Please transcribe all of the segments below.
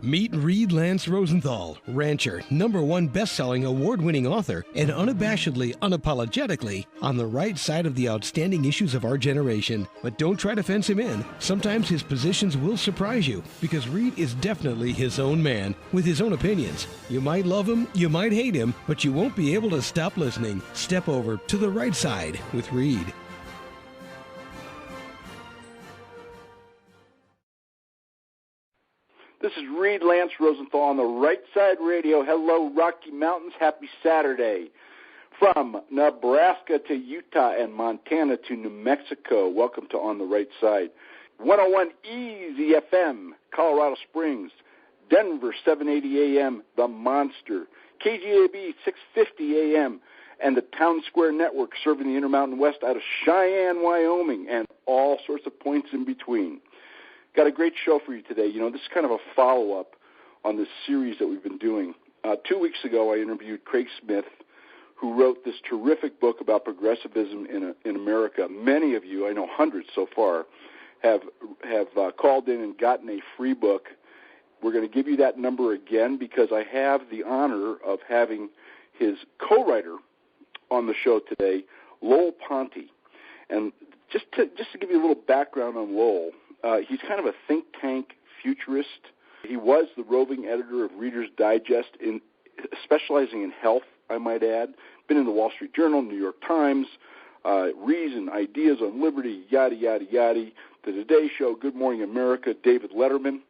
Meet Reid Lance Rosenthal, rancher, #1 best-selling award-winning author, and unabashedly, unapologetically on the right side of the outstanding issues of our generation. But don't try to fence him in. Sometimes his positions will surprise you, because Reid is definitely his own man, with his own opinions. You might love him, you might hate him, but you won't be able to stop listening. Step over to the right side with Reid. This is Reid Lance Rosenthal on the Right Side Radio. Hello, Rocky Mountains. Happy Saturday. From Nebraska to Utah and Montana to New Mexico, welcome to On the Right Side. 101 Easy FM, Colorado Springs. Denver, 780 AM, The Monster. KGAB, 650 AM, and the Town Square Network serving the Intermountain West out of Cheyenne, Wyoming, and all sorts of points in between. Got a great show for you today. You know, this is kind of a follow-up on this series that we've been doing. 2 weeks ago, I interviewed Craig Smith, who wrote this terrific book about progressivism in America. Many of you, I know hundreds so far, have called in and gotten a free book. We're going to give you that number again because I have the honor of having his co-writer on the show today, Lowell Ponte. And just to give you a little background on Lowell, he's kind of a think tank futurist. He was the roving editor of Reader's Digest, specializing in health, I might add. Been in the Wall Street Journal, New York Times, Reason, Ideas on Liberty, yada, yada, yada. The Today Show, Good Morning America, David Letterman.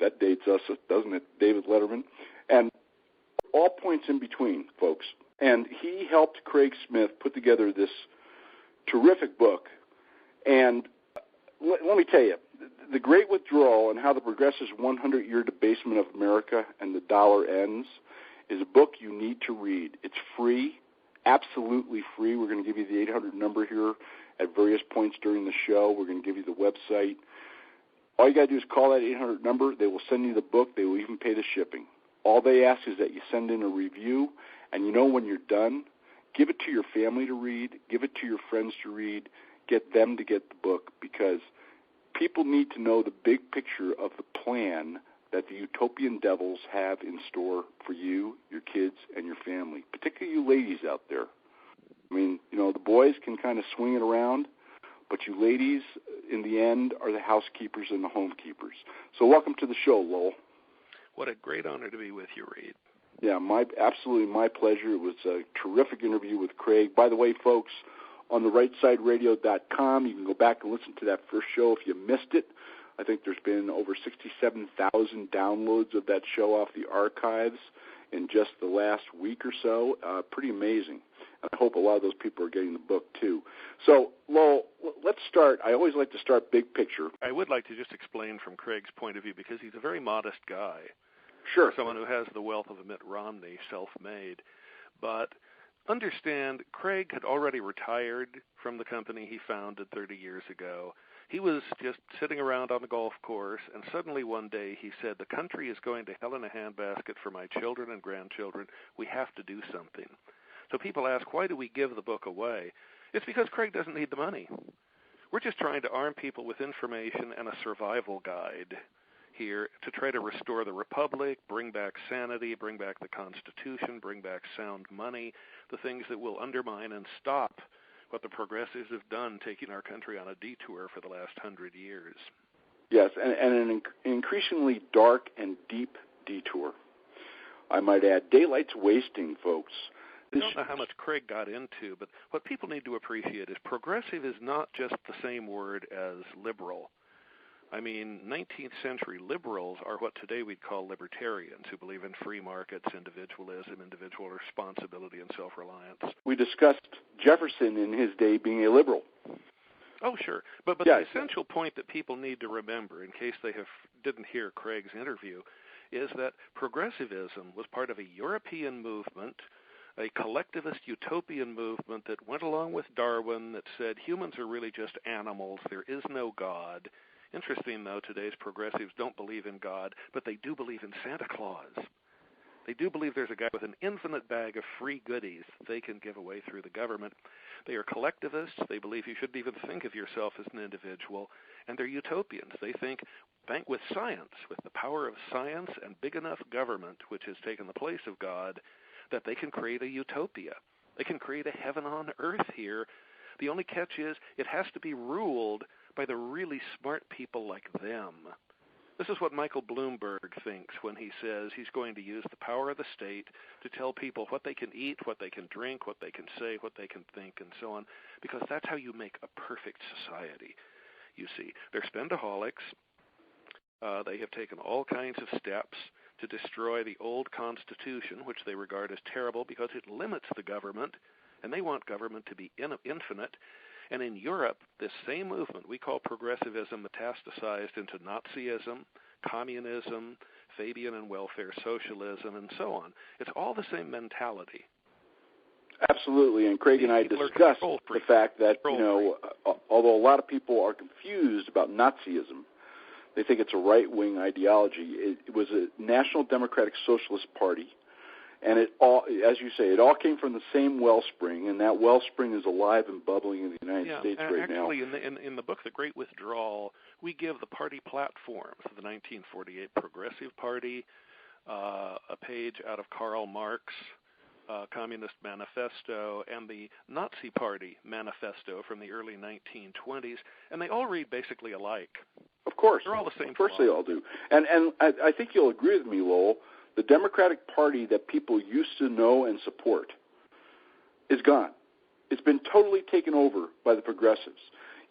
That dates us, doesn't it, David Letterman? And all points in between, folks. And he helped Craig Smith put together this terrific book. And let me tell you, The Great Withdrawal and How the Progressives' 100-Year Debasement of America and the Dollar Ends is a book you need to read. It's free, absolutely free. We're going to give you the 800 number here at various points during the show. We're going to give you the website. All you got to do is call that 800 number. They will send you the book. They will even pay the shipping. All they ask is that you send in a review, and you know when you're done, give it to your family to read, give it to your friends to read, get them to get the book, because people need to know the big picture of the plan that the utopian devils have in store for you, your kids, and your family, particularly you ladies out there. I mean, you know, the boys can kind of swing it around, but you ladies, in the end, are the housekeepers and the homekeepers. So welcome to the show, Lowell. What a great honor to be with you, Reid. Yeah, absolutely my pleasure. It was a terrific interview with Craig. By the way, folks, on the rightsideradio.com, you can go back and listen to that first show if you missed it. I think there's been over 67,000 downloads of that show off the archives in just the last week or so. Pretty amazing. And I hope a lot of those people are getting the book, too. So, Lowell, let's start. I always like to start big picture. I would like to just explain from Craig's point of view, because he's a very modest guy. Sure. Someone who has the wealth of a Mitt Romney, self-made. But understand, Craig had already retired from the company he founded 30 years ago. He was just sitting around on the golf course, and suddenly one day he said, the country is going to hell in a handbasket for my children and grandchildren. We have to do something. So people ask, why do we give the book away? It's because Craig doesn't need the money. We're just trying to arm people with information and a survival guide here to try to restore the republic, bring back sanity, bring back the Constitution, bring back sound money, the things that will undermine and stop what the progressives have done, taking our country on a detour for the last 100 years. Yes, and an increasingly dark and deep detour, I might add. Daylight's wasting, folks. I don't know how much Craig got into, but what people need to appreciate is progressive is not just the same word as liberal. I mean, 19th century liberals are what today we'd call libertarians, who believe in free markets, individualism, individual responsibility, and self-reliance. We discussed Jefferson in his day being a liberal. Oh, sure. But yes. The essential point that people need to remember, in case they didn't hear Craig's interview, is that progressivism was part of a European movement, a collectivist utopian movement that went along with Darwin, that said humans are really just animals, there is no God. Interesting, though, today's progressives don't believe in God, but they do believe in Santa Claus. They do believe there's a guy with an infinite bag of free goodies they can give away through the government. They are collectivists. They believe you shouldn't even think of yourself as an individual. And they're utopians. They think with science, with the power of science and big enough government, which has taken the place of God, that they can create a utopia. They can create a heaven on earth here. The only catch is it has to be ruled by the really smart people like them. This is what Michael Bloomberg thinks when he says he's going to use the power of the state to tell people what they can eat, what they can drink, what they can say, what they can think, and so on, because that's how you make a perfect society. You see, they're spendaholics. They have taken all kinds of steps to destroy the old Constitution, which they regard as terrible because it limits the government, and they want government to be infinite. And in Europe, this same movement we call progressivism metastasized into Nazism, communism, Fabian and welfare socialism, and so on. It's all the same mentality. Absolutely, and Craig and I discussed the fact that, although a lot of people are confused about Nazism, they think it's a right-wing ideology. It was a National Democratic Socialist Party, and it all, as you say, it all came from the same wellspring, and that wellspring is alive and bubbling in the United States right now. Actually, in the book, The Great Withdrawal, we give the party platforms of the 1948 Progressive Party, a page out of Karl Marx, Communist Manifesto, and the Nazi Party Manifesto from the early 1920s, and they all read basically alike. Of course. They're all the same. Of course they all do. And I think you'll agree with me, Lowell, the Democratic Party that people used to know and support is gone. It's been totally taken over by the progressives.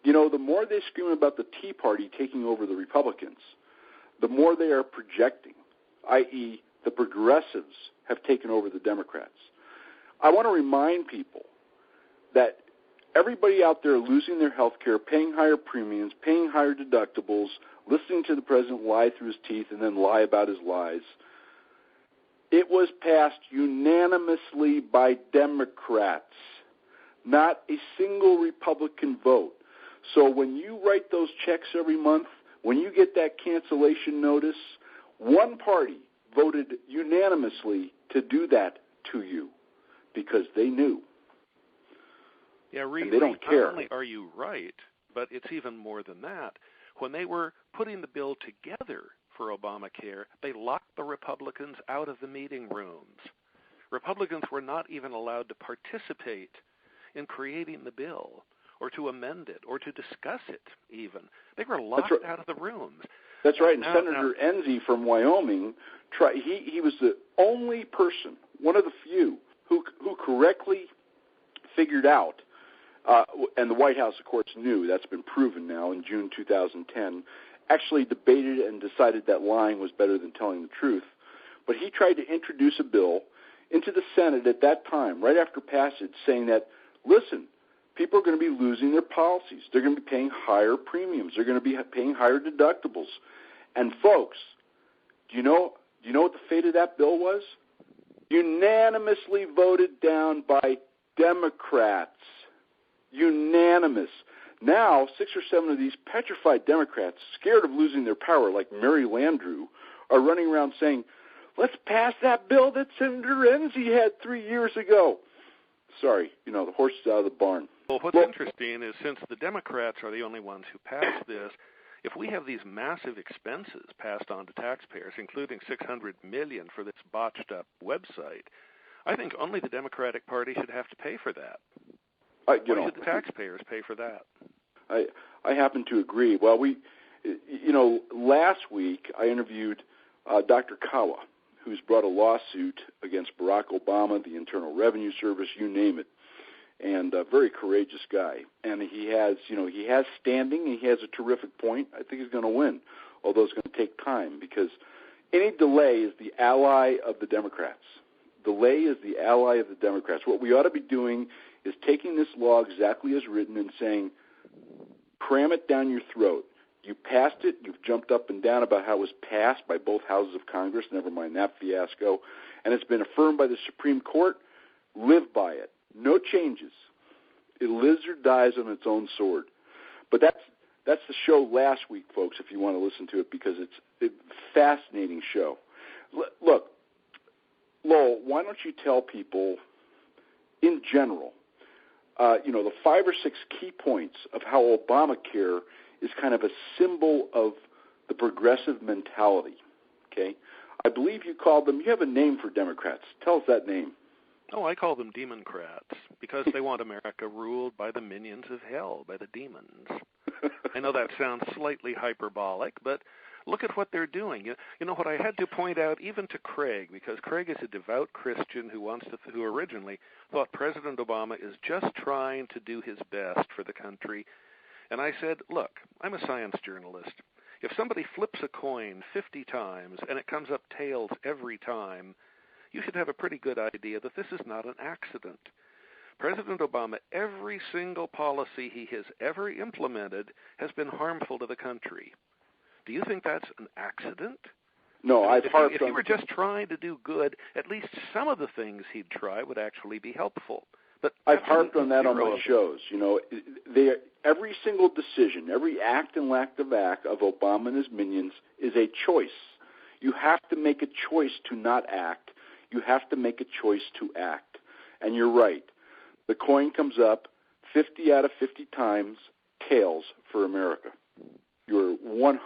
The more they scream about the Tea Party taking over the Republicans, the more they are projecting, i.e., the progressives have taken over the Democrats. I want to remind people that everybody out there losing their health care, paying higher premiums, paying higher deductibles, listening to the president lie through his teeth and then lie about his lies, it was passed unanimously by Democrats, not a single Republican vote. So when you write those checks every month, when you get that cancellation notice, one party voted unanimously to do that to you because they knew. Yeah, Reid, they don't care. Not only are you right, but it's even more than that. When they were putting the bill together for Obamacare, they locked the Republicans out of the meeting rooms. Republicans were not even allowed to participate in creating the bill or to amend it or to discuss it even. They were locked out of the rooms. That's right, and Senator Enzi from Wyoming, he was the only person, one of the few, who correctly figured out, and the White House, of course, knew, that's been proven now in June 2010, actually debated and decided that lying was better than telling the truth. But he tried to introduce a bill into the Senate at that time, right after passage, saying that, listen, people are going to be losing their policies. They're going to be paying higher premiums. They're going to be paying higher deductibles. And folks, do you know what the fate of that bill was? Unanimously voted down by Democrats. Unanimous. Now, 6 or 7 of these petrified Democrats, scared of losing their power, like Mary Landrieu, are running around saying, let's pass that bill that Senator Enzi had 3 years ago. Sorry, the horse is out of the barn. Well, what's interesting is since the Democrats are the only ones who passed this, if we have these massive expenses passed on to taxpayers, including $600 million for this botched-up website, I think only the Democratic Party should have to pay for that. Why should the taxpayers pay for that? I happen to agree. Well, last week I interviewed Dr. Kawa, who's brought a lawsuit against Barack Obama, the Internal Revenue Service, you name it, and a very courageous guy. And he has standing, and he has a terrific point. I think he's going to win, although it's going to take time because any delay is the ally of the Democrats. Delay is the ally of the Democrats. What we ought to be doing is taking this law exactly as written and saying, cram it down your throat. You passed it. You've jumped up and down about how it was passed by both houses of Congress, never mind that fiasco, and it's been affirmed by the Supreme Court. Live by it. No changes. It lives or dies on its own sword. But that's the show last week, folks, if you want to listen to it, because it's a fascinating show. Look, Lowell, why don't you tell people, in general, the 5 or 6 key points of how Obamacare is kind of a symbol of the progressive mentality, okay? I believe you have a name for Democrats. Tell us that name. Oh, I call them Demoncrats because they want America ruled by the minions of hell, by the demons. I know that sounds slightly hyperbolic, but look at what they're doing. You know what I had to point out even to Craig, because Craig is a devout Christian who originally thought President Obama is just trying to do his best for the country. And I said, look, I'm a science journalist. If somebody flips a coin 50 times and it comes up tails every time, you should have a pretty good idea that this is not an accident. President Obama, every single policy he has ever implemented has been harmful to the country. Do you think that's an accident? No, if he were just trying to do good, at least some of the things he'd try would actually be helpful. But I've harped on that on my shows. Every single decision, every act and lack of act of Obama and his minions is a choice. You have to make a choice to not act. You have to make a choice to act. And you're right. The coin comes up 50 out of 50 times, tails for America. You're 100%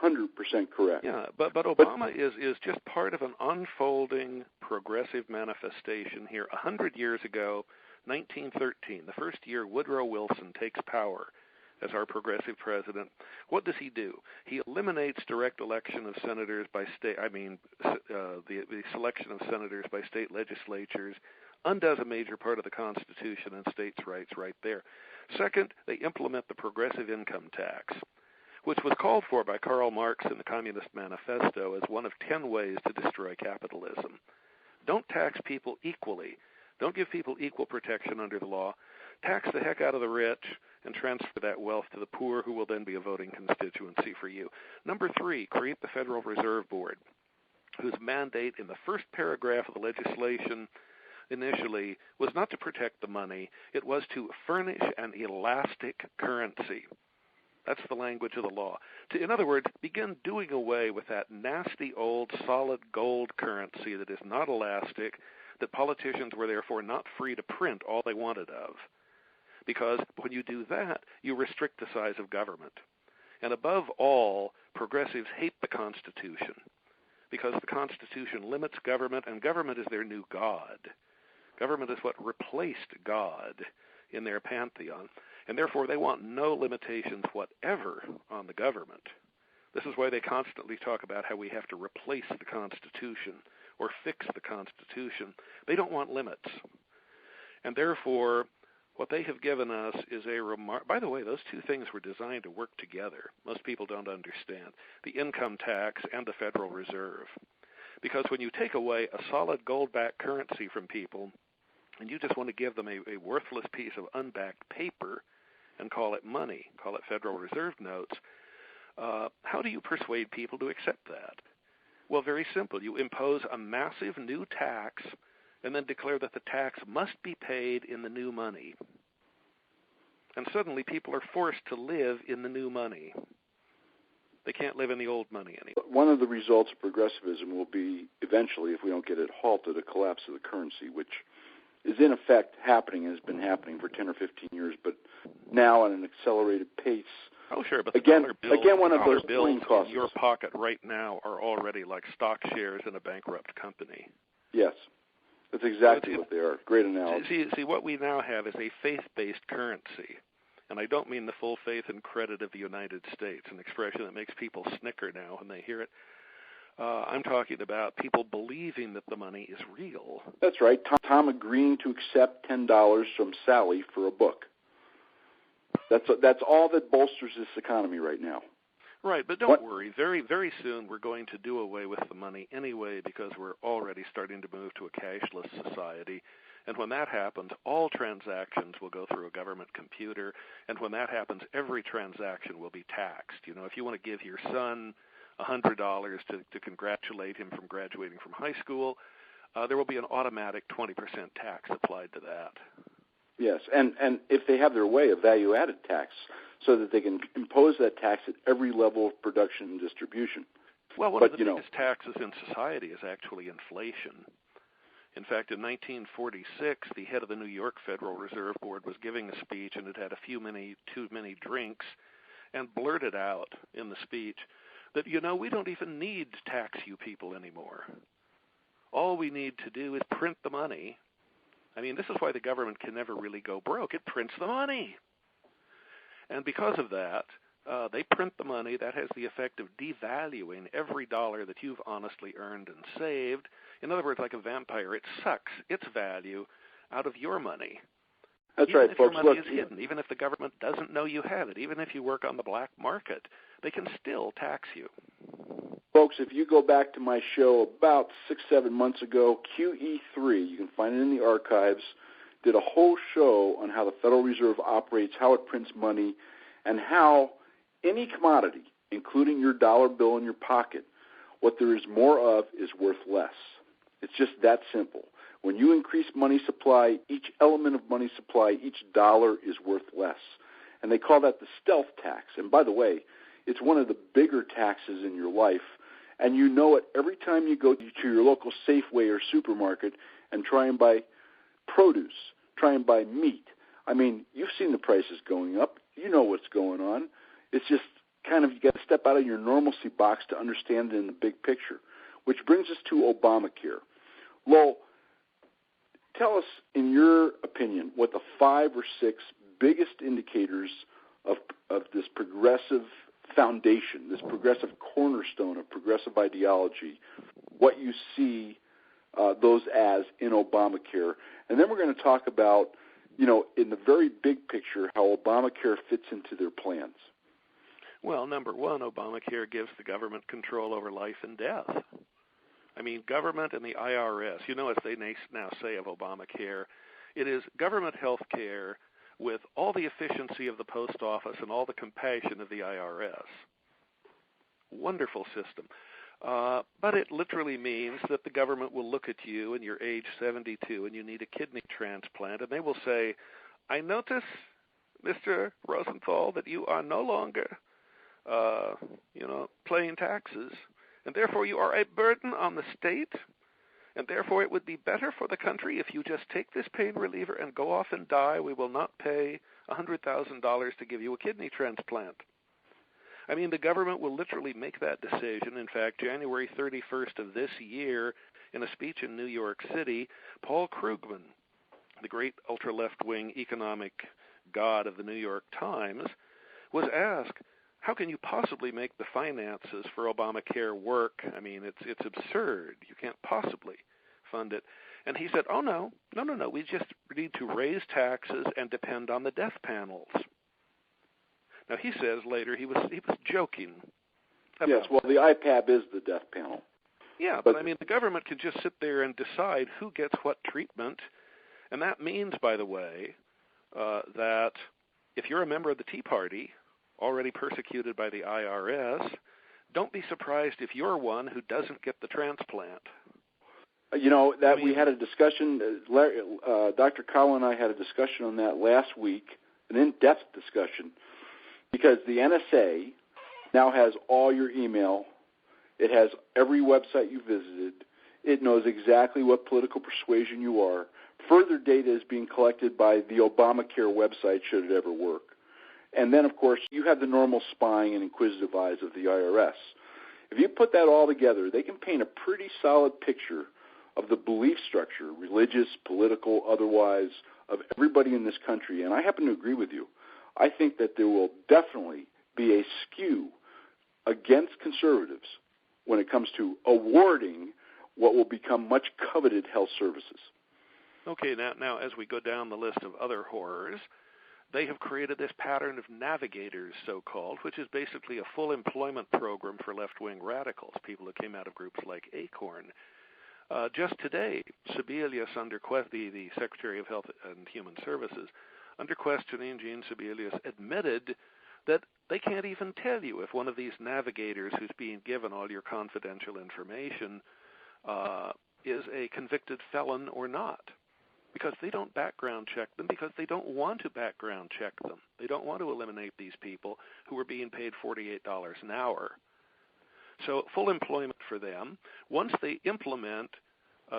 correct. Yeah, but Obama is just part of an unfolding progressive manifestation here. 100 years ago, 1913, the first year Woodrow Wilson takes power as our progressive president, what does he do? He eliminates direct election of senators by state, the selection of senators by state legislatures, undoes a major part of the Constitution and states' rights right there. Second, they implement the progressive income tax, which was called for by Karl Marx in the Communist Manifesto as one of 10 ways to destroy capitalism. Don't tax people equally. Don't give people equal protection under the law. Tax the heck out of the rich and transfer that wealth to the poor, who will then be a voting constituency for you. Number 3, create the Federal Reserve Board, whose mandate in the first paragraph of the legislation initially was not to protect the money, it was to furnish an elastic currency. That's the language of the law. In other words, begin doing away with that nasty old solid gold currency that is not elastic, that politicians were therefore not free to print all they wanted of. Because when you do that, you restrict the size of government. And above all, progressives hate the Constitution, because the Constitution limits government, and government is their new God. Government is what replaced God in their pantheon, and therefore they want no limitations whatever on the government. This is why they constantly talk about how we have to replace the Constitution or fix the Constitution. They don't want limits. And therefore, what they have given us is by the way, those two things were designed to work together. Most people don't understand. The income tax and the Federal Reserve. Because when you take away a solid gold-backed currency from people, and you just want to give them a worthless piece of unbacked paper and call it money, call it Federal Reserve notes, how do you persuade people to accept that? Well, very simple. You impose a massive new tax and then declare that the tax must be paid in the new money. And suddenly people are forced to live in the new money. They can't live in the old money anymore. One of the results of progressivism will be, eventually, if we don't get it halted, a collapse of the currency, which is in effect happening and has been happening for 10 or 15 years, but now at an accelerated pace. Oh, sure, but again, one of those bills costs in your pocket right now are already like stock shares in a bankrupt company. Yes, that's exactly what they are. Great analogy. See, what we now have is a faith-based currency. And I don't mean the full faith and credit of the United States, an expression that makes people snicker now when they hear it. I'm talking about people believing that the money is real. That's right. Tom agreeing to accept $10 from Sally for a book. That's all that bolsters this economy right now. Right, but don't worry. Very, very soon we're going to do away with the money anyway, because we're already starting to move to a cashless society. And when that happens, all transactions will go through a government computer. And when that happens, every transaction will be taxed. You know, if you want to give your son $100 to congratulate him from graduating from high school, there will be an automatic 20% tax applied to that. Yes, and if they have their way, a value-added tax, so that they can impose that tax at every level of production and distribution. Well, one of the biggest taxes in society is actually inflation. In fact, in 1946, the head of the New York Federal Reserve Board was giving a speech, and had had too many drinks, and blurted out in the speech that, we don't even need to tax you people anymore. All we need to do is print the money. I mean, this is why the government can never really go broke. It prints the money. And because of that, they print the money. That has the effect of devaluing every dollar that you've honestly earned and saved. In other words, like a vampire, it sucks its value out of your money. That's even right, if folks. your money Look, is hidden, even if the government doesn't know you have it, even if you work on the black market, they can still tax you. Folks, if you go back to my show about 6-7 months ago, QE3, you can find it in the archives, did a whole show on how the Federal Reserve operates, how it prints money, and how any commodity, including your dollar bill in your pocket, what there is more of is worth less. It's just that simple. When you increase money supply, each element of money supply, each dollar is worth less. And they call that the stealth tax. And by the way, it's one of the bigger taxes in your life. And you know it every time you go to your local Safeway or supermarket and try and buy produce, try and buy meat. I mean, you've seen the prices going up. You know what's going on. It's just kind of, you got to step out of your normalcy box to understand it in the big picture, which brings us to Obamacare. Lowell, tell us, in your opinion, what the 5 or 6 biggest indicators of this progressive foundation, this progressive cornerstone of progressive ideology, what you see those as in Obamacare. And then we're going to talk about, in the very big picture, how Obamacare fits into their plans. Well, number one, Obamacare gives the government control over life and death. I mean, government and the IRS, as they now say of Obamacare, it is government health care with all the efficiency of the post office and all the compassion of the IRS. Wonderful system. But it literally means that the government will look at you and you're age 72 and you need a kidney transplant, and they will say, I notice, Mr. Rosenthal, that you are no longer, paying taxes, and therefore you are a burden on the state, and therefore it would be better for the country if you just take this pain reliever and go off and die. We will not pay $100,000 to give you a kidney transplant. I mean, the government will literally make that decision. In fact, January 31st of this year, in a speech in New York City, Paul Krugman, the great ultra-left-wing economic god of the New York Times, was asked, how can you possibly make the finances for Obamacare work? I mean, it's absurd. You can't possibly fund it. And he said, no. We just need to raise taxes and depend on the death panels. Now, he says later he was joking. Yes, well, the IPAB is the death panel. Yeah, but I mean, the government can just sit there and decide who gets what treatment. And that means, by the way, that if you're a member of the Tea Party, already persecuted by the IRS, don't be surprised if you're one who doesn't get the transplant. We had a discussion, Dr. Cowell and I had a discussion on that last week, an in-depth discussion, because the NSA now has all your email. It has every website you visited. It knows exactly what political persuasion you are. Further data is being collected by the Obamacare website, should it ever work. And then, of course, you have the normal spying and inquisitive eyes of the IRS. If you put that all together, they can paint a pretty solid picture of the belief structure, religious, political, otherwise, of everybody in this country. And I happen to agree with you. I think that there will definitely be a skew against conservatives when it comes to awarding what will become much coveted health services. Okay, now as we go down the list of other horrors, they have created this pattern of navigators, so-called, which is basically a full employment program for left-wing radicals, people who came out of groups like Acorn. Just today, Sebelius, the Secretary of Health and Human Services, under questioning, Gene Sebelius admitted that they can't even tell you if one of these navigators who's being given all your confidential information is a convicted felon or not, because they don't background check them, because they don't want to background check them. They don't want to eliminate these people who are being paid $48 an hour. So full employment for them. Once they implement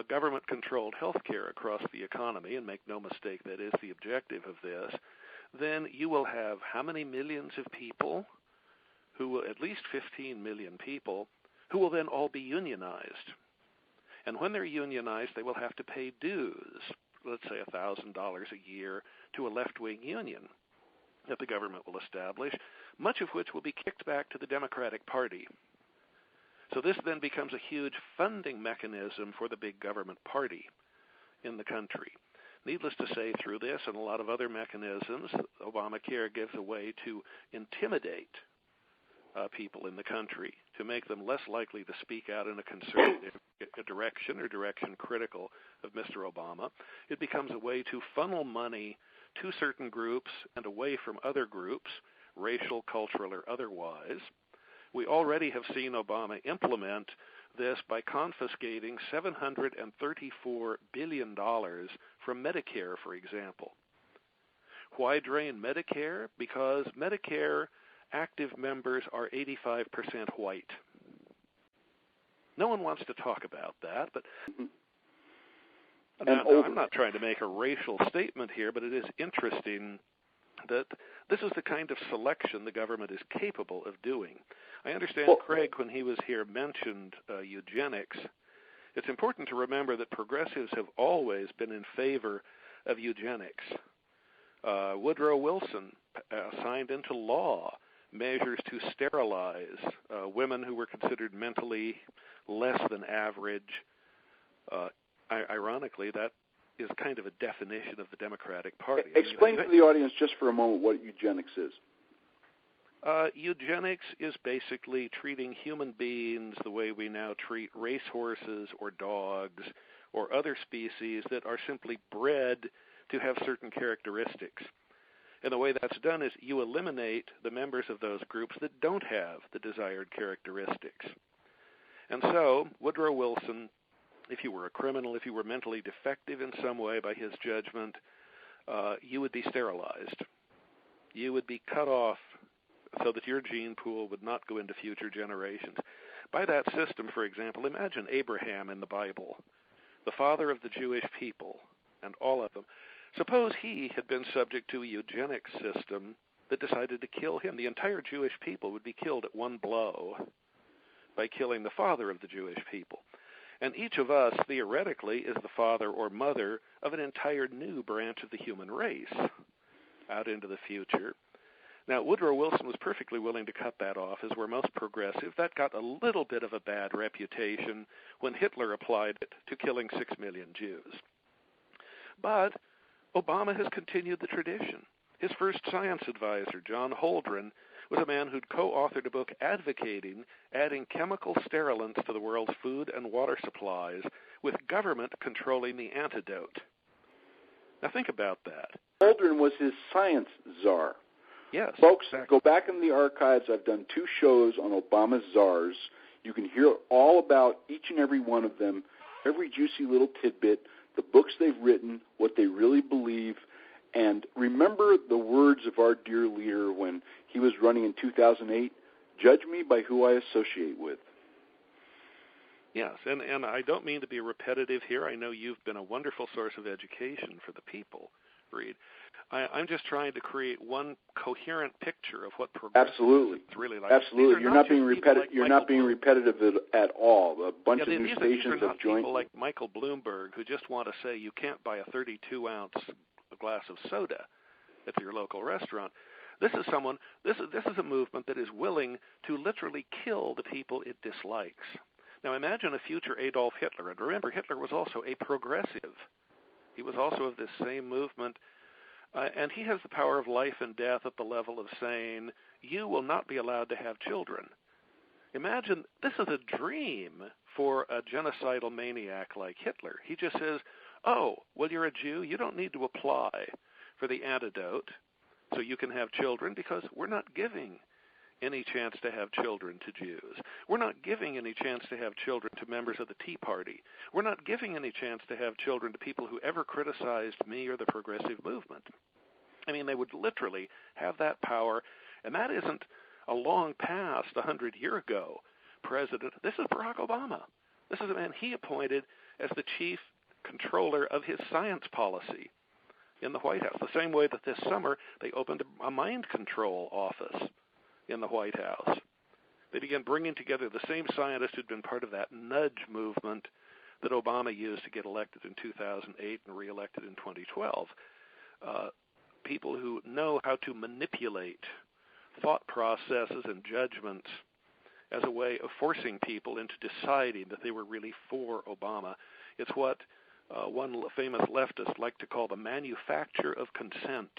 government-controlled health care across the economy, and make no mistake, that is the objective of this, then you will have how many millions of people who will, at least 15 million people, who will then all be unionized. And when they're unionized, they will have to pay dues, let's say $1,000 a year, to a left-wing union that the government will establish, much of which will be kicked back to the Democratic Party. So this then becomes a huge funding mechanism for the big government party in the country. Needless to say, through this and a lot of other mechanisms, Obamacare gives a way to intimidate people in the country, to make them less likely to speak out in a conservative direction or direction critical of Mr. Obama. It becomes a way to funnel money to certain groups and away from other groups, racial, cultural, or otherwise. We already have seen Obama implement this by confiscating $734 billion from Medicare, for example. Why drain Medicare? Because Medicare active members are 85% white. No one wants to talk about that, but now, I'm not trying to make a racial statement here, but it is interesting that this is the kind of selection the government is capable of doing. I understand Craig, when he was here, mentioned eugenics. It's important to remember that progressives have always been in favor of eugenics. Woodrow Wilson signed into law measures to sterilize women who were considered mentally less than average. Ironically, that is kind of a definition of the Democratic Party. Explain to the audience just for a moment what eugenics is. Eugenics is basically treating human beings the way we now treat racehorses or dogs or other species that are simply bred to have certain characteristics. And the way that's done is you eliminate the members of those groups that don't have the desired characteristics. And so Woodrow Wilson, if you were a criminal, if you were mentally defective in some way by his judgment, you would be sterilized. You would be cut off so that your gene pool would not go into future generations. By that system, for example, imagine Abraham in the Bible, the father of the Jewish people, and all of them. Suppose he had been subject to a eugenics system that decided to kill him. The entire Jewish people would be killed at one blow by killing the father of the Jewish people. And each of us, theoretically, is the father or mother of an entire new branch of the human race out into the future. Now, Woodrow Wilson was perfectly willing to cut that off, as were most progressive. That got a little bit of a bad reputation when Hitler applied it to killing 6 million Jews. But Obama has continued the tradition. His first science advisor, John Holdren, was a man who'd co-authored a book advocating adding chemical sterilants to the world's food and water supplies, with government controlling the antidote. Now think about that. Holdren was his science czar. Yes, folks, exactly. Go back in the archives. I've done 2 shows on Obama's czars. You can hear all about each and every one of them, every juicy little tidbit, the books they've written, what they really believe. And remember the words of our dear leader when he was running in 2008, judge me by who I associate with. Yes, and I don't mean to be repetitive here. I know you've been a wonderful source of education for the people, Reid. I'm just trying to create one coherent picture of what progressivism is really like. Absolutely. You're not being repetitive. You're not being repetitive at all. A bunch of new stations have joined. People like Michael Bloomberg who just want to say you can't buy a 32-ounce glass of soda at your local restaurant. This is a movement that is willing to literally kill the people it dislikes. Now imagine a future Adolf Hitler, and remember Hitler was also a progressive. He was also of this same movement, and he has the power of life and death at the level of saying, you will not be allowed to have children. Imagine, this is a dream for a genocidal maniac like Hitler. He just says, oh, well, you're a Jew, you don't need to apply for the antidote so you can have children, because we're not giving any chance to have children to Jews. We're not giving any chance to have children to members of the Tea Party. We're not giving any chance to have children to people who ever criticized me or the progressive movement. I mean, they would literally have that power, and that isn't a long past 100 years ago president. This is Barack Obama. This is a man he appointed as the chief controller of his science policy in the White House, the same way that this summer they opened a mind control office in the White House. They began bringing together the same scientists who'd been part of that nudge movement that Obama used to get elected in 2008 and reelected in 2012. People who know how to manipulate thought processes and judgments as a way of forcing people into deciding that they were really for Obama. It's what one famous leftist liked to call the manufacture of consent.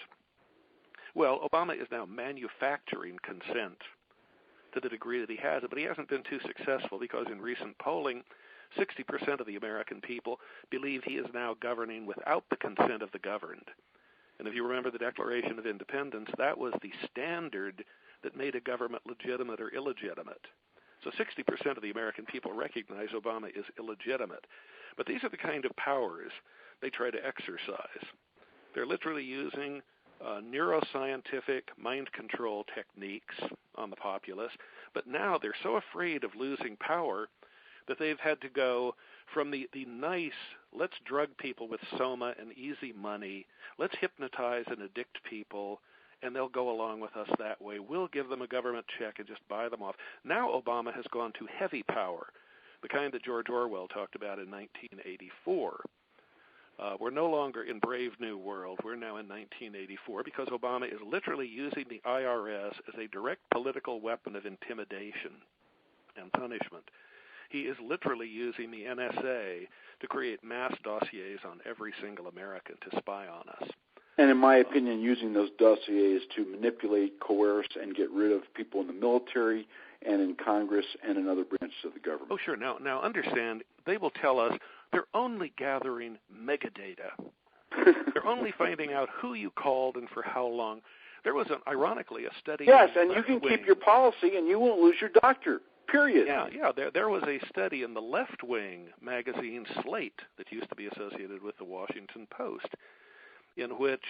Well, Obama is now manufacturing consent to the degree that he has it, but he hasn't been too successful because in recent polling, 60% of the American people believe he is now governing without the consent of the governed. And if you remember the Declaration of Independence, that was the standard that made a government legitimate or illegitimate. So 60% of the American people recognize Obama is illegitimate. But these are the kind of powers they try to exercise. They're literally using neuroscientific mind control techniques on the populace, but now they're so afraid of losing power that they've had to go from the nice, let's drug people with soma and easy money, let's hypnotize and addict people, and they'll go along with us that way. We'll give them a government check and just buy them off. Now Obama has gone to heavy power, the kind that George Orwell talked about in 1984. We're no longer in Brave New World. We're now in 1984 because Obama is literally using the IRS as a direct political weapon of intimidation and punishment. He is literally using the NSA to create mass dossiers on every single American to spy on us. And in my opinion, using those dossiers to manipulate, coerce, and get rid of people in the military and in Congress and in other branches of the government. Oh, sure. Now understand, they will tell us they're only gathering megadata. They're only finding out who you called and for how long. There was, ironically, a study. Yes, and you can keep your policy and you won't lose your doctor, period. Yeah. There was a study in the left-wing magazine Slate that used to be associated with the Washington Post, in which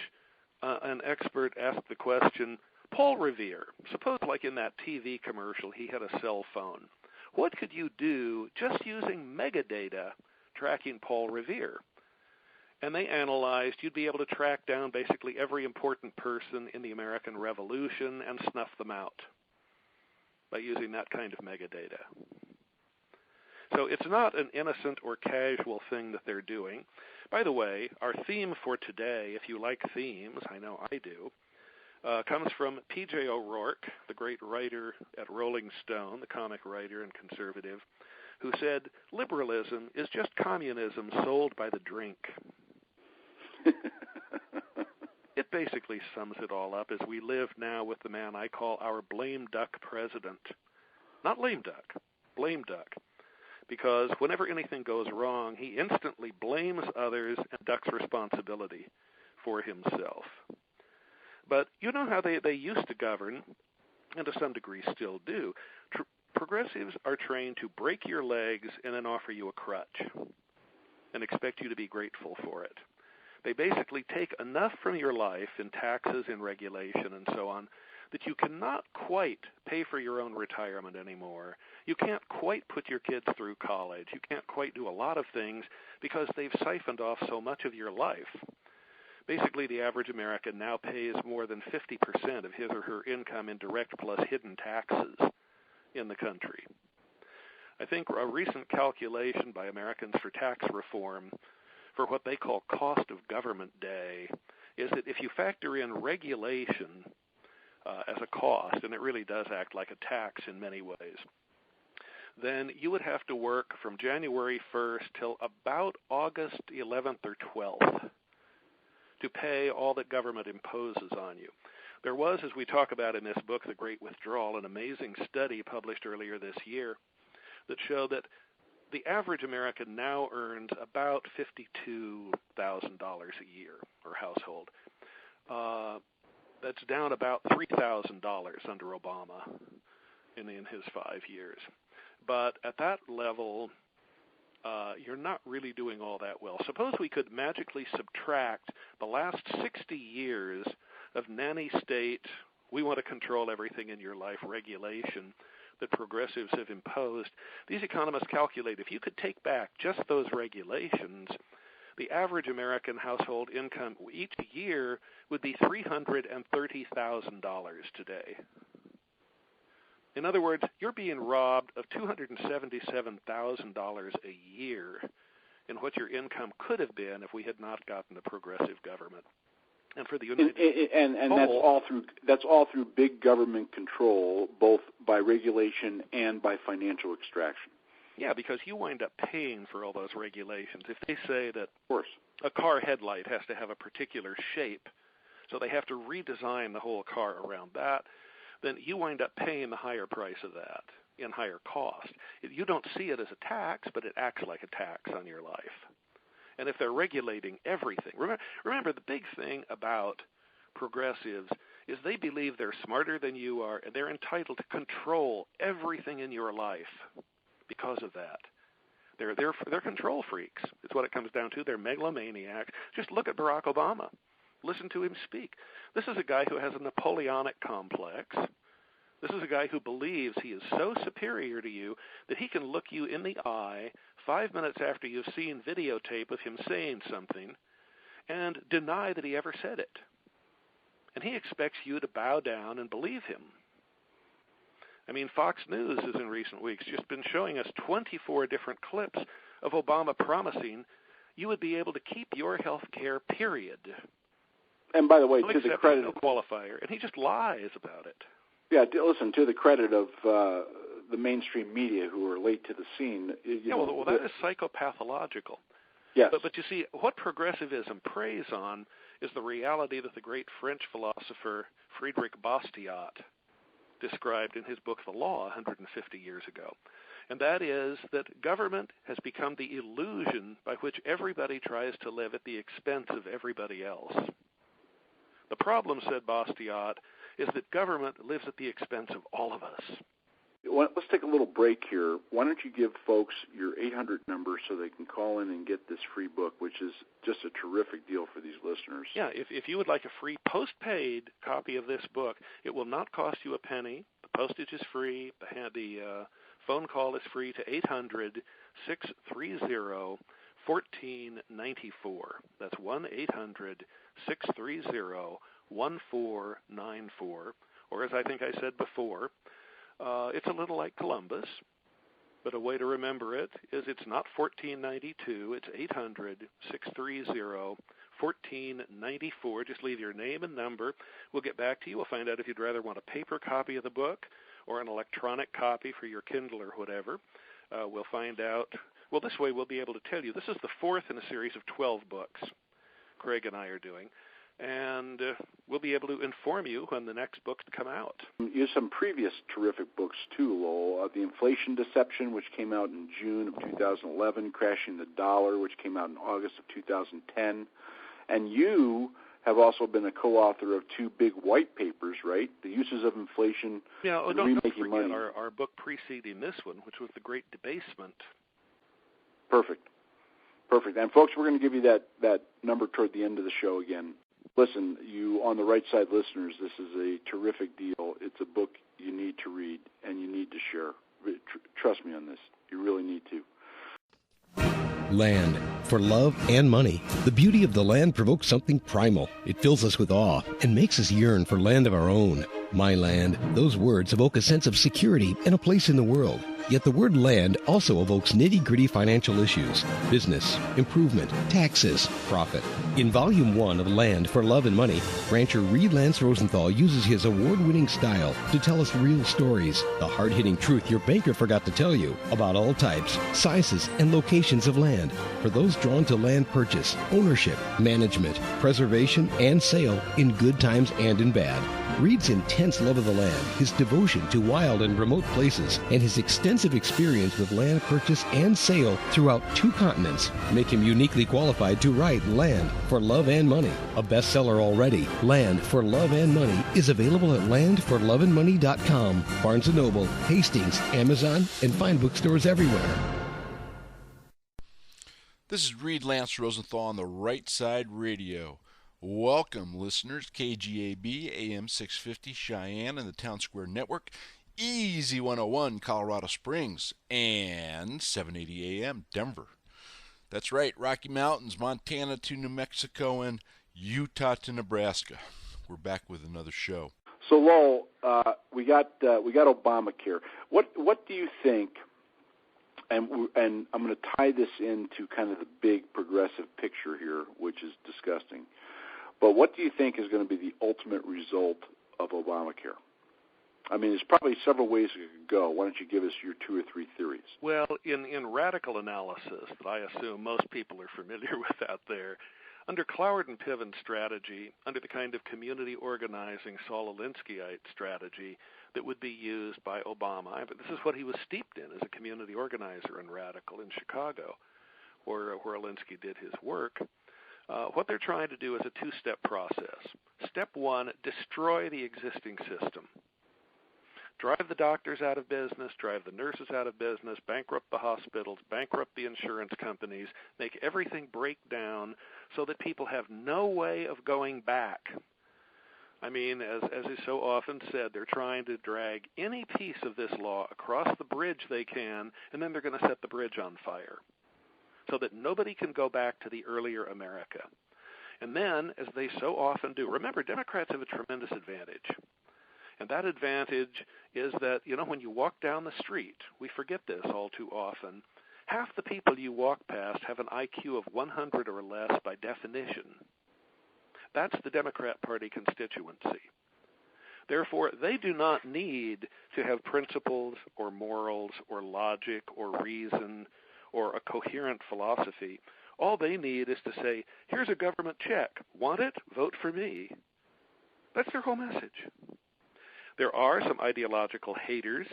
an expert asked the question, Paul Revere, suppose like in that TV commercial he had a cell phone. What could you do just using megadata tracking Paul Revere? And they analyzed, you'd be able to track down basically every important person in the American Revolution and snuff them out by using that kind of megadata. So it's not an innocent or casual thing that they're doing. By the way, our theme for today, if you like themes, I know I do, comes from P.J. O'Rourke, the great writer at Rolling Stone, the comic writer and conservative, who said, liberalism is just communism sold by the drink. It basically sums it all up as we live now with the man I call our blame duck president. Not lame duck, blame duck. Because whenever anything goes wrong, he instantly blames others and ducks responsibility for himself. But you know how they used to govern, and to some degree still do. Progressives are trained to break your legs and then offer you a crutch and expect you to be grateful for it. They basically take enough from your life in taxes, in regulation, and so on, that you cannot quite pay for your own retirement anymore. You can't quite put your kids through college. You can't quite do a lot of things because they've siphoned off so much of your life. Basically, the average American now pays more than 50% of his or her income in direct plus hidden taxes in the country. I think a recent calculation by Americans for Tax Reform for what they call cost of government day is that if you factor in regulation as a cost, and it really does act like a tax in many ways, then you would have to work from January 1st till about August 11th or 12th to pay all that government imposes on you. There was, as we talk about in this book, The Great Withdrawal, an amazing study published earlier this year that showed that the average American now earns about $52,000 a year, or household. That's down about $3,000 under Obama in his 5 years. But at that level, you're not really doing all that well. Suppose we could magically subtract the last 60 years of nanny state, we want to control everything in your life regulation, that progressives have imposed, these economists calculate if you could take back just those regulations, the average American household income each year would be $330,000 today. In other words, you're being robbed of $277,000 a year in what your income could have been if we had not gotten a progressive government. And for the United States, and that's all through big government control, both by regulation and by financial extraction. Yeah, because you wind up paying for all those regulations. If they say that of course a car headlight has to have a particular shape, so they have to redesign the whole car around that, then you wind up paying the higher price of that in higher cost. You don't see it as a tax, but it acts like a tax on your life. And if they're regulating everything, remember the big thing about progressives is they believe they're smarter than you are, and they're entitled to control everything in your life because of that. They're control freaks. It's what it comes down to. They're megalomaniacs. Just look at Barack Obama. Listen to him speak. This is a guy who has a Napoleonic complex. This is a guy who believes he is so superior to you that he can look you in the eye 5 minutes after you've seen videotape of him saying something and deny that he ever said it. And he expects you to bow down and believe him. I mean, Fox News has in recent weeks just been showing us 24 different clips of Obama promising you would be able to keep your health care, period. And by the way, no to the credit no qualifier, and he just lies about it. Yeah, listen, to the credit of the mainstream media who are late to the scene. Well, that is psychopathological. Yes. But you see, what progressivism preys on is the reality that the great French philosopher Friedrich Bastiat described in his book The Law 150 years ago. And that is that government has become the illusion by which everybody tries to live at the expense of everybody else. The problem, said Bastiat, is that government lives at the expense of all of us. Let's take a little break here. Why don't you give folks your 800 number so they can call in and get this free book, which is just a terrific deal for these listeners. Yeah, if you would like a free postpaid copy of this book, it will not cost you a penny. The postage is free. The phone call is free to 800-630-1494. That's 1-800-630-1494. Or as I think I said before, it's a little like Columbus, but a way to remember it is it's not 1492, it's 800-630-1494. Just leave your name and number. We'll get back to you. We'll find out if you'd rather want a paper copy of the book or an electronic copy for your Kindle or whatever. We'll find out. Well, this way we'll be able to tell you. This is the fourth in a series of 12 books Craig and I are doing. And we'll be able to inform you when the next books come out. You have some previous terrific books, too, Lowell. The Inflation Deception, which came out in June of 2011, Crashing the Dollar, which came out in August of 2010. And you have also been a co-author of two big white papers, right? The Uses of Inflation and Remaking Money. Our book preceding this one, which was The Great Debasement. Perfect. And, folks, we're going to give you that number toward the end of the show again. Listen, you on the right side listeners, this is a terrific deal. It's a book you need to read and you need to share. Trust me on this. You really need to. Land, for love and money. The beauty of the land provokes something primal. It fills us with awe and makes us yearn for land of our own. My land, those words evoke a sense of security and a place in the world. Yet the word land also evokes nitty-gritty financial issues, business, improvement, taxes, profit. In Volume 1 of Land for Love and Money, rancher Reid Rosenthal uses his award-winning style to tell us real stories, the hard-hitting truth your banker forgot to tell you about all types, sizes, and locations of land for those drawn to land purchase, ownership, management, preservation, and sale in good times and in bad. Reid's intense love of the land, his devotion to wild and remote places, and his extensive experience with land purchase and sale throughout 2 continents make him uniquely qualified to write Land for Love and Money. A bestseller already, Land for Love and Money is available at landforloveandmoney.com, Barnes & Noble, Hastings, Amazon, and fine bookstores everywhere. This is Reid Rosenthal on the Right Side Radio. Welcome, listeners. KGAB, AM 650, Cheyenne, and the Town Square Network. Easy 101, Colorado Springs, and 780 AM, Denver. That's right, Rocky Mountains, Montana to New Mexico, and Utah to Nebraska. We're back with another show. So, Lowell, we got Obamacare. What do you think? And I'm going to tie this into kind of the big progressive picture here, which is disgusting. But what do you think is going to be the ultimate result of Obamacare? I mean, there's probably several ways it could go. Why don't you give us your 2 or 3 theories? Well, in radical analysis that I assume most people are familiar with out there, under Cloward and Piven's strategy, under the kind of community organizing Saul Alinskyite strategy that would be used by Obama, but this is what he was steeped in as a community organizer and radical in Chicago, where Alinsky did his work. What they're trying to do is a 2-step process. Step 1, destroy the existing system. Drive the doctors out of business, drive the nurses out of business, bankrupt the hospitals, bankrupt the insurance companies, make everything break down so that people have no way of going back. I mean, as is so often said, they're trying to drag any piece of this law across the bridge they can, and then they're going to set the bridge on fire so that nobody can go back to the earlier America. And then, as they so often do, remember, Democrats have a tremendous advantage. And that advantage is that, when you walk down the street, we forget this all too often, half the people you walk past have an IQ of 100 or less by definition. That's the Democrat Party constituency. Therefore, they do not need to have principles or morals or logic or reason or a coherent philosophy. All they need is to say, here's a government check. Want it? Vote for me. That's their whole message. There are some ideological haters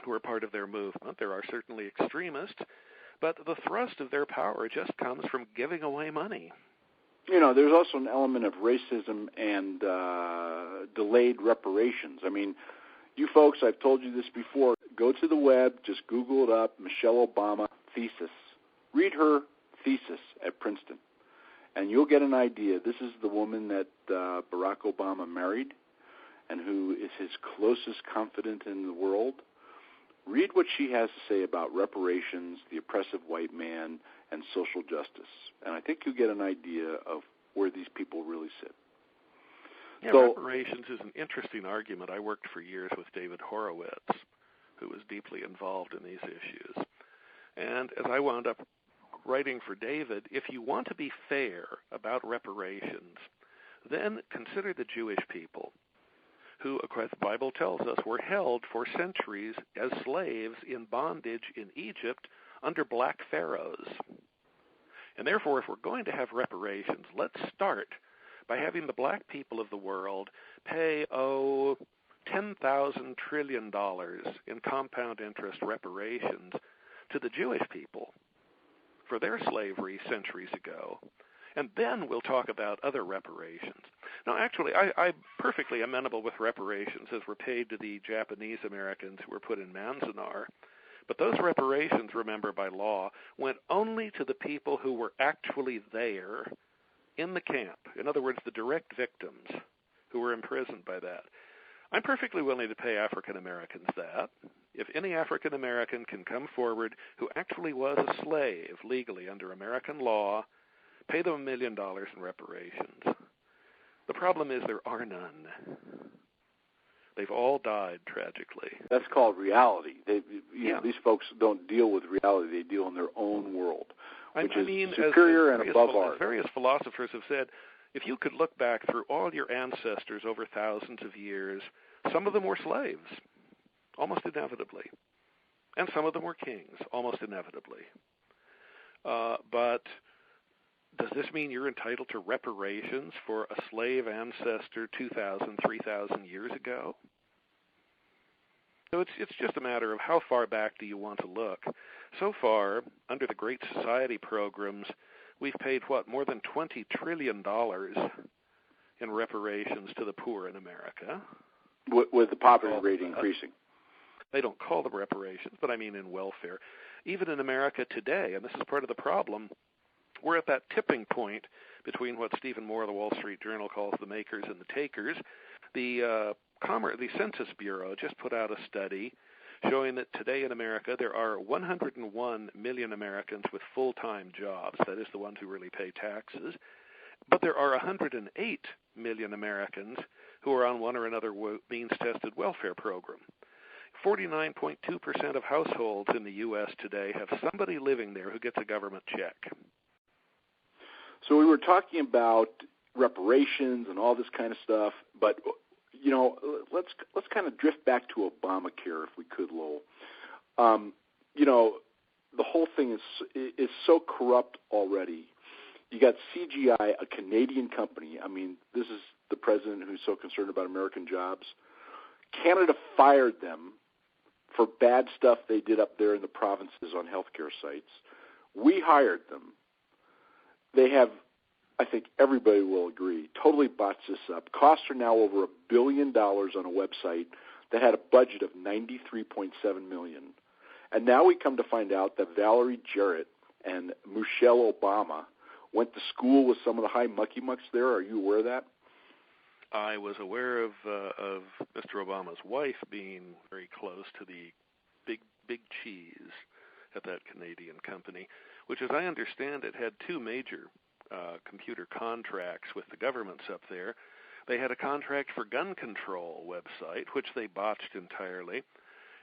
who are part of their movement. There are certainly extremists, but the thrust of their power just comes from giving away money. There's also an element of racism and delayed reparations. I mean, you folks, I've told you this before, go to the web, just Google it up, Michelle Obama thesis. Read her thesis at Princeton, and you'll get an idea. This is the woman that Barack Obama married, and who is his closest confidant in the world. Read what she has to say about reparations, the oppressive white man, and social justice. And I think you'll get an idea of where these people really sit. Yeah, reparations is an interesting argument. I worked for years with David Horowitz, who was deeply involved in these issues. And as I wound up writing for David, if you want to be fair about reparations, then consider the Jewish people, who, as the Bible tells us, were held for centuries as slaves in bondage in Egypt under black pharaohs. And therefore, if we're going to have reparations, let's start by having the black people of the world pay, $10,000 trillion in compound interest reparations to the Jewish people for their slavery centuries ago. And then we'll talk about other reparations. Now, actually, I'm perfectly amenable with reparations as were paid to the Japanese Americans who were put in Manzanar. But those reparations, remember, by law, went only to the people who were actually there in the camp. In other words, the direct victims who were imprisoned by that. I'm perfectly willing to pay African Americans that. If any African American can come forward who actually was a slave legally under American law, pay them $1 million in reparations. The problem is there are none. They've all died tragically. That's called reality. These folks don't deal with reality. They deal in their own world, which is superior and above ours. Various philosophers have said, if you could look back through all your ancestors over thousands of years, some of them were slaves, almost inevitably. And some of them were kings, almost inevitably. But does this mean you're entitled to reparations for a slave ancestor 2,000, 3,000 years ago? So it's just a matter of how far back do you want to look. So far, under the Great Society programs, we've paid, more than $20 trillion in reparations to the poor in America. With the poverty rate increasing. They don't call them reparations, but I mean in welfare. Even in America today, and this is part of the problem, we're at that tipping point between what Stephen Moore of the Wall Street Journal calls the makers and the takers. The the Census Bureau just put out a study showing that today in America there are 101 million Americans with full-time jobs, that is the ones who really pay taxes, but there are 108 million Americans who are on one or another means-tested welfare program. 49.2% of households in the U.S. today have somebody living there who gets a government check. So we were talking about reparations and all this kind of stuff, but let's kind of drift back to Obamacare if we could, Lowell. The whole thing is so corrupt already. You got CGI, a Canadian company. I mean, this is the president who's so concerned about American jobs. Canada fired them for bad stuff they did up there in the provinces on healthcare sites. We hired them. They have, I think everybody will agree, totally botched this up. Costs are now over $1 billion on a website that had a budget of $93.7 million. And now we come to find out that Valerie Jarrett and Michelle Obama went to school with some of the high mucky-mucks there. Are you aware of that? I was aware of Mr. Obama's wife being very close to the big cheese at that Canadian company, which, as I understand it, had two major computer contracts with the governments up there. They had a contract for gun control website, which they botched entirely,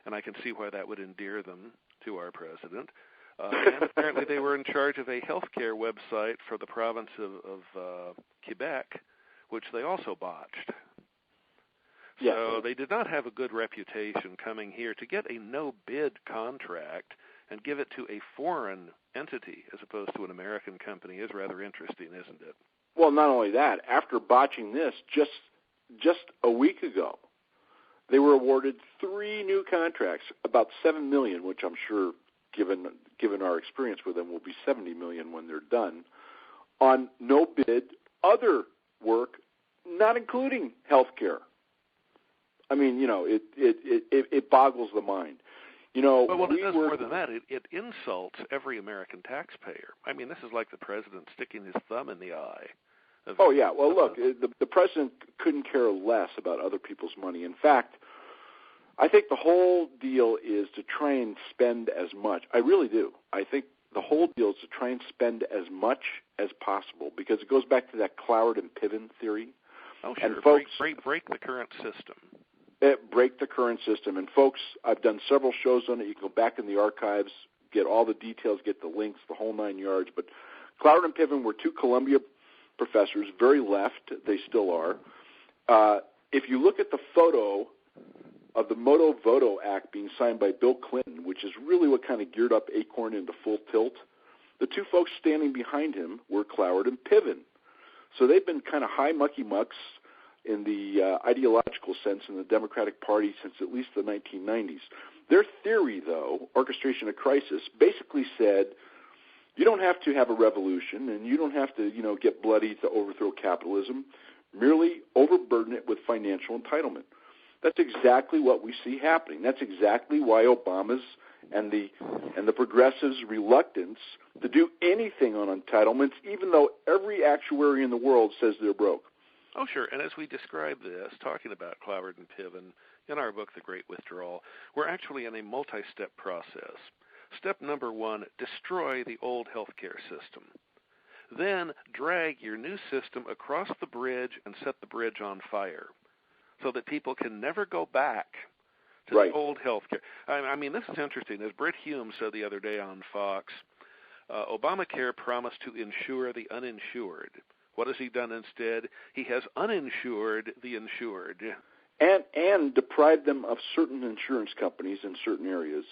and I can see why that would endear them to our president. And apparently they were in charge of a healthcare website for the province of Quebec, which they also botched. Yeah. So they did not have a good reputation coming here. To get a no-bid contract and give it to a foreign entity as opposed to an American company is rather interesting, isn't it? Well, not only that, after botching this just a week ago, they were awarded 3 new contracts, about $7 million, which I'm sure, given our experience with them, will be $70 million when they're done, on no bid other work, not including health care. I mean, it boggles the mind. But it does more than that. It insults every American taxpayer. I mean, this is like the president sticking his thumb in the eye. Oh, yeah. Well, look, the president couldn't care less about other people's money. In fact, I think the whole deal is to try and spend as much. I really do. I think the whole deal is to try and spend as much as possible because it goes back to that Cloward and Piven theory. Oh, sure. And folks, break the current system. Break the current system. And, folks, I've done several shows on it. You can go back in the archives, get all the details, get the links, the whole 9 yards. But Cloward and Piven were 2 Columbia professors, very left. They still are. If you look at the photo of the Moto Voto Act being signed by Bill Clinton, which is really what kind of geared up Acorn into full tilt, the 2 folks standing behind him were Cloward and Piven. So they've been kind of high mucky-mucks in the ideological sense in the Democratic Party since at least the 1990s. Their theory, though, orchestration of crisis, basically said you don't have to have a revolution and you don't have to, get bloody to overthrow capitalism. Merely overburden it with financial entitlement. That's exactly what we see happening. That's exactly why Obama's and the progressives' reluctance to do anything on entitlements, even though every actuary in the world says they're broke. Oh, sure. And as we describe this, talking about Cloward and Piven in our book, The Great Withdrawal, we're actually in a multi-step process. Step number 1, destroy the old healthcare system. Then drag your new system across the bridge and set the bridge on fire so that people can never go back to the old healthcare. I mean, this is interesting. As Britt Hume said the other day on Fox, Obamacare promised to insure the uninsured. What has he done instead? He has uninsured the insured. And deprived them of certain insurance companies in certain areas.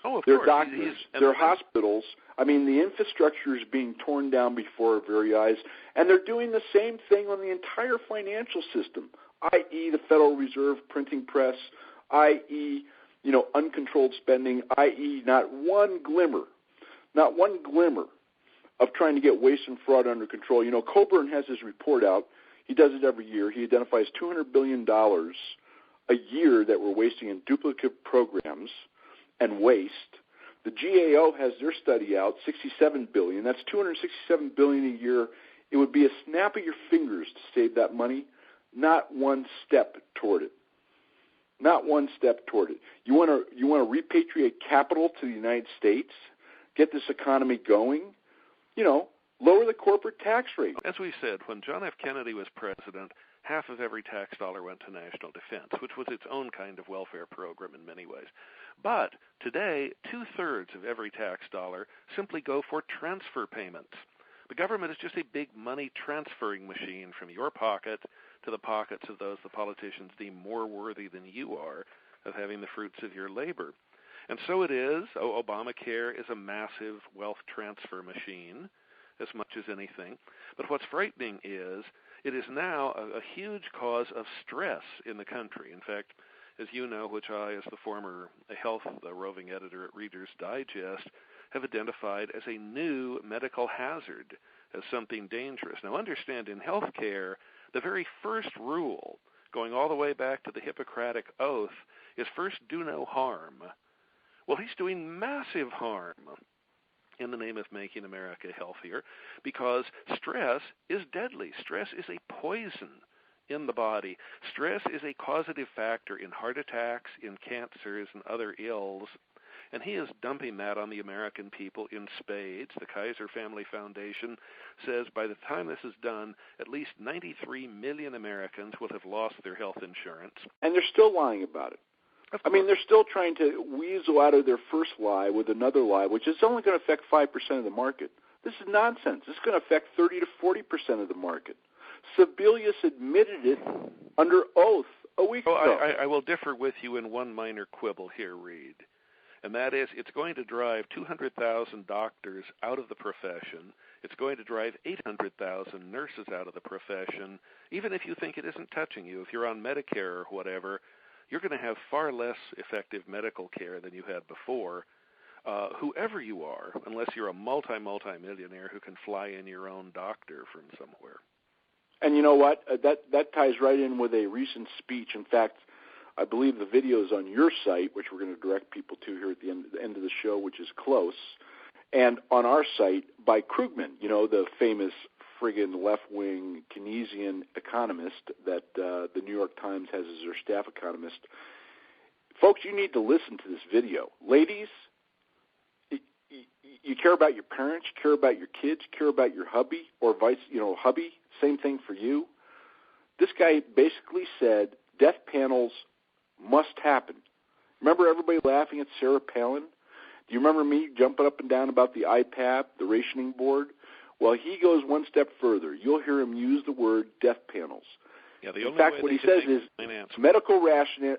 Oh, of their course. Doctors, their hospitals. I mean, the infrastructure is being torn down before our very eyes, and they're doing the same thing on the entire financial system, i.e. the Federal Reserve printing press, i.e., uncontrolled spending, i.e. not one glimmer of trying to get waste and fraud under control. Coburn has his report out. He does it every year. He identifies $200 billion a year that we're wasting in duplicate programs and waste. The GAO has their study out, $67 billion. That's $267 billion a year. It would be a snap of your fingers to save that money, not one step toward it. Not one step toward it. You want to repatriate capital to the United States, get this economy going, lower the corporate tax rate. As we said, when John F. Kennedy was president, half of every tax dollar went to national defense, which was its own kind of welfare program in many ways. But today, 2/3 of every tax dollar simply go for transfer payments. The government is just a big money transferring machine from your pocket to the pockets of those the politicians deem more worthy than you are of having the fruits of your labor. And so it is. Obamacare is a massive wealth transfer machine, as much as anything. But what's frightening is it is now a huge cause of stress in the country. In fact, as you know, which I, as the former health roving editor at Reader's Digest, have identified as a new medical hazard, as something dangerous. Now, understand, in healthcare, the very first rule, going all the way back to the Hippocratic Oath, is first do no harm. Well, he's doing massive harm in the name of making America healthier, because stress is deadly. Stress is a poison in the body. Stress is a causative factor in heart attacks, in cancers, and other ills, and he is dumping that on the American people in spades. The Kaiser Family Foundation says by the time this is done, at least 93 million Americans will have lost their health insurance. And they're still lying about it. I mean, they're still trying to weasel out of their first lie with another lie, which is only going to affect 5% of the market. This is nonsense. This is going to affect 30 to 40% of the market. Sebelius admitted it under oath a week ago. I will differ with you in one minor quibble here, Reid, and that is it's going to drive 200,000 doctors out of the profession. It's going to drive 800,000 nurses out of the profession. Even if you think it isn't touching you, if you're on Medicare or whatever, you're going to have far less effective medical care than you had before, whoever you are, unless you're a multi-millionaire who can fly in your own doctor from somewhere. And you know what? That ties right in with a recent speech. In fact, I believe the video is on your site, which we're going to direct people to here at the end of the show, which is close, and on our site by Krugman, the famous friggin' left-wing Keynesian economist that the New York Times has as their staff economist. Folks, you need to listen to this video. Ladies, you care about your parents, you care about your kids, you care about your hubby, or hubby, same thing for you. This guy basically said death panels must happen. Remember everybody laughing at Sarah Palin? Do you remember me jumping up and down about the IPAP, the rationing board? Well, he goes one step further. You'll hear him use the word death panels. Yeah, in fact, what he says is medical rationing,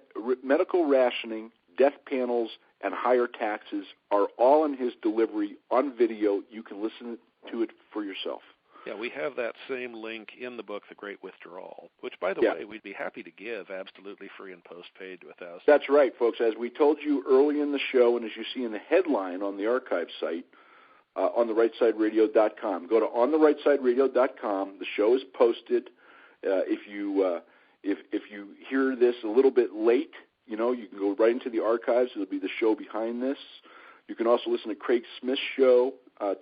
death panels, and higher taxes are all in his delivery on video. You can listen to it for yourself. Yeah, we have that same link in the book, The Great Withdrawal, which, by the way, we'd be happy to give absolutely free and postpaid to 1,000. That's right, folks. As we told you early in the show, and as you see in the headline on the archive site, on therightsideradio.com. Go to ontherightsideradio.com. The show is posted. If you hear this a little bit late, you can go right into the archives. It'll be the show behind this. You can also listen to Craig Smith's show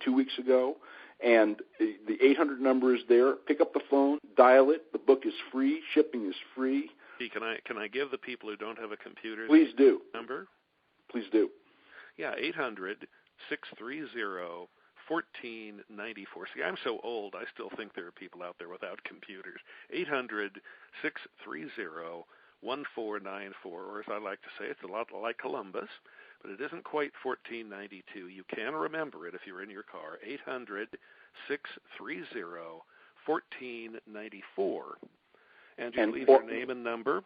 2 weeks ago. And the 800 number is there. Pick up the phone, dial it. The book is free. Shipping is free. Can I give the people who don't have a computer Please do. Number? Please do. Yeah, 800-630-1494. See, I'm so old, I still think there are people out there without computers. 800-630-1494, or as I like to say, it's a lot like Columbus, but it isn't quite 1492. You can remember it if you're in your car. 800-630-1494. And you leave your name and number.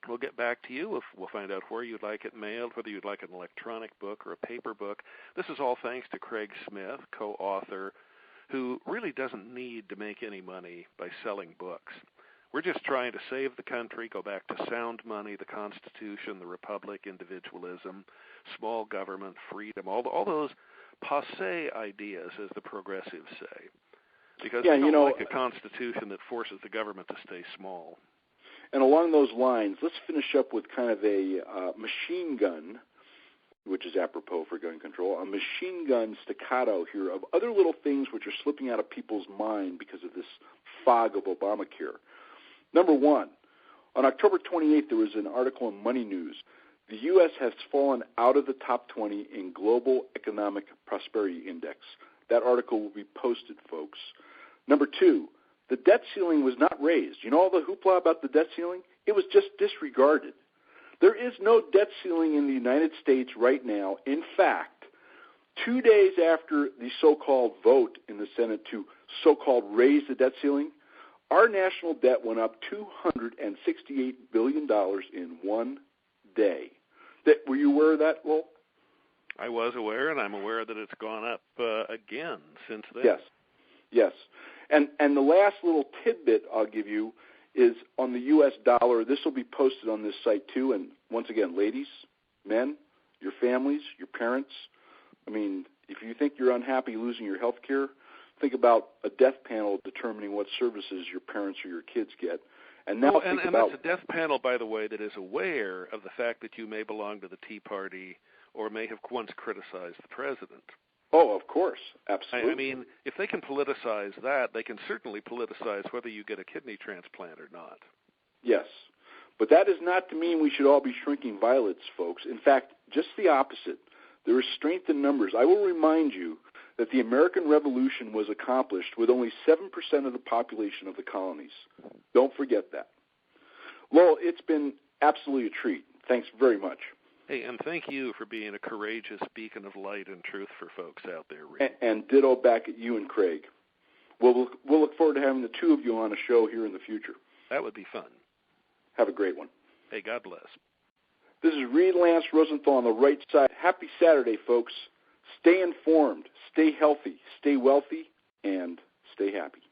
We'll get back to you. We'll find out where you'd like it mailed, whether you'd like an electronic book or a paper book. This is all thanks to Craig Smith, co-author, who really doesn't need to make any money by selling books. We're just trying to save the country, go back to sound money, the Constitution, the Republic, individualism, small government, freedom, all those passé ideas, as the progressives say. Because we don't like a Constitution that forces the government to stay small. And along those lines, let's finish up with kind of a machine gun, which is apropos for gun control, a machine gun staccato here of other little things which are slipping out of people's mind because of this fog of Obamacare. Number one, On October 28th, there was an article in Money News. The U.S. has fallen out of the top 20 in Global Economic Prosperity Index. That article will be posted, folks. Number 2, the debt ceiling was not raised. You know all the hoopla about the debt ceiling? It was just disregarded. There is no debt ceiling in the United States right now. In fact, 2 days after the so-called vote in the Senate to so-called raise the debt ceiling, our national debt went up $268 billion in 1 day. Were you aware of that, Lowell? I was aware, and I'm aware that it's gone up again since then. Yes. And the last little tidbit I'll give you is on the U.S. dollar. This will be posted on this site too. And once again, ladies, men, your families, your parents, I mean, if you think you're unhappy losing your health care, think about a death panel determining what services your parents or your kids get. And now and that's a death panel, by the way, that is aware of the fact that you may belong to the Tea Party or may have once criticized the president. Oh, of course. Absolutely. I mean, if they can politicize that, they can certainly politicize whether you get a kidney transplant or not. Yes. But that is not to mean we should all be shrinking violets, folks. In fact, just the opposite. There is strength in numbers. I will remind you that the American Revolution was accomplished with only 7% of the population of the colonies. Don't forget that. Lowell, it's been absolutely a treat. Thanks very much. Hey, and thank you for being a courageous beacon of light and truth for folks out there, Reid. And ditto back at you and Craig. We'll look forward to having the two of you on a show here in the future. That would be fun. Have a great one. Hey, God bless. This is Reid Lance Rosenthal on the right side. Happy Saturday, folks. Stay informed, stay healthy, stay wealthy, and stay happy.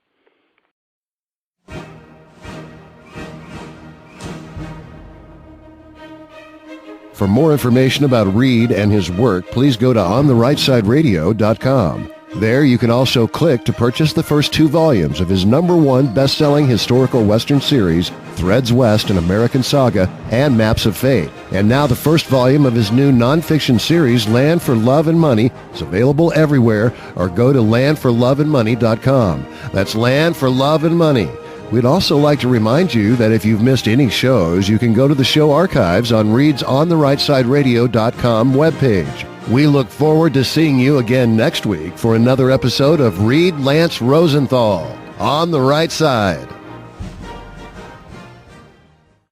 For more information about Reid and his work, please go to OnTheRightSideRadio.com. There you can also click to purchase the first 2 volumes of his #1 best-selling historical Western series, Threads West, An American Saga, and Maps of Fate. And now the first volume of his new nonfiction series, Land for Love and Money, is available everywhere, or go to landforloveandmoney.com. That's Land for Love and Money. We'd also like to remind you that if you've missed any shows, you can go to the show archives on Reid's OnTheRightSideRadio.com webpage. We look forward to seeing you again next week for another episode of Reid Lance Rosenthal on the Right Side.